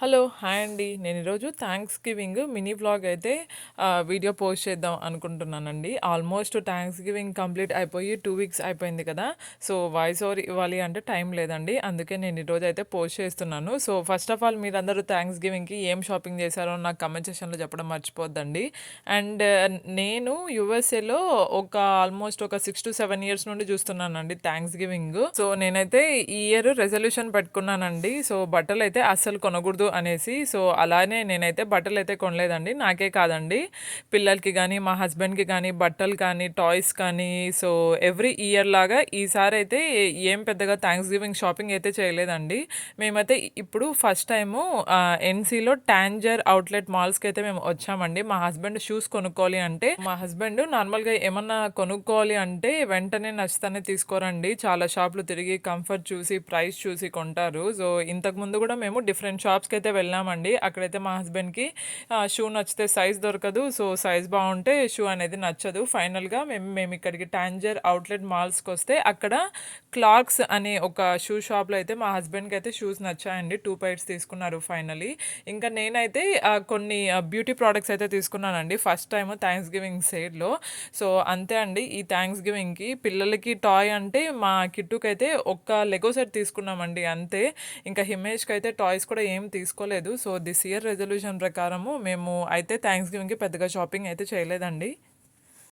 Hello! Hi అండి. నేను ఈరోజు థాంక్స్ గివింగ్ మినీ వ్లాగ్ అయితే వీడియో పోస్ట్ చేద్దాం అనుకుంటున్నానండి. ఆల్మోస్ట్ థాంక్స్ గివింగ్ కంప్లీట్ అయిపోయి 2 వీక్స్ అయిపోయింది కదా! సో, వాయిస్ ఓవర్ ఇవ్వాలి అంటే టైం లేదండి. అందుకే నేను ఈరోజైతే పోస్ట్ చేస్తున్నాను. సో, ఫస్ట్ ఆఫ్ ఆల్ మీరందరూ థాంక్స్ గివింగ్‌కి ఏం షాపింగ్ చేశారో నాకు కామెంట్ సెక్షన్‌లో చెప్పడం మర్చిపోద్దండి. అండ్ నేను యూఎస్ఏలో ఆల్మోస్ట్ ఒక 6-7 ఇయర్స్ నుండి చూస్తున్నానండి థాంక్స్ గివింగ్. సో, నేనైతే ఈ ఇయర్ రెజల్యూషన్ పెట్టుకున్నానండి. సో, బట్టలైతే అస్సలు కొనకూడదు అనేసి. సో, అలానే నేనైతే బట్టలైతే కొనలేదండి. నాకే కాదండి, పిల్లలకి గానీ, మా హస్బెండ్‌కి గానీ, బట్టలు కానీ, టాయ్స్ కానీ, సో, ఎవ్రీ ఇయర్ లాగా ఈసారైతే ఏం పెద్దగా థాంక్స్ గివింగ్ షాపింగ్ అయితే చేయలేదండి. మేమైతే ఇప్పుడు ఫస్ట్ టైము ఎన్‌సీలో టాంజర్ అవుట్‌లెట్ మాల్స్‌కైతే మేము వచ్చామండి. మా హస్బెండ్ షూస్ కొనుక్కోవాలి అంటే, మా హస్బెండ్ నార్మల్‌గా ఏమన్నా కొనుక్కోవాలి అంటే వెంటనే నచ్చితేనే తీసుకోరండి. చాలా షాపులు తిరిగి కంఫర్ట్ చూసి, ప్రైస్ చూసి కొంటారు. సో, ఇంతకుముందు గూడా మేము డిఫరెంట్ షాప్స్‌కైతే వెళ్ళామండి. అక్కడైతే మా హస్బెండ్‌కి షూ నచ్చితే సైజ్ దొరకదు. సో, సైజ్ బావుంటే షూ అనేది నచ్చదు. ఫైనల్‌గా మేమిక్కడికి టాంజర్ అవుట్‌లెట్ మాల్స్‌కొస్తే అక్కడ క్లార్క్స్ అనే ఒక షూ షాప్‌లో అయితే మా హస్బెండ్‌కయితే షూస్ నచ్చాయండి. 2 పెయిర్స్ తీసుకున్నారు ఫైనల్లీ. ఇంకా నేనైతే కొన్ని బ్యూటీ ప్రొడక్ట్స్ అయితే తీసుకున్నానండి. ఫస్ట్ టైమ్ థాంక్స్ గివింగ్ సేల్‌లో. సో, అంతే అండి. ఈ థాంక్స్ గివింగ్‌కి పిల్లలకి టాయ్ అంటే మా కిట్టుకైతే ఒక్క లెగో సెట్ తీసుకున్నామండి అంతే. ఇంకా హిమేష్‌కైతే టాయ్స్ కూడా ఏం తీసుకోలేదు. సో, దిస్ ఇయర్ రెజల్యూషన్ ప్రకారము మేము అయితే థాంక్స్ గివింగ్‌కి పెద్దగా షాపింగ్ అయితే చేయలేదండి.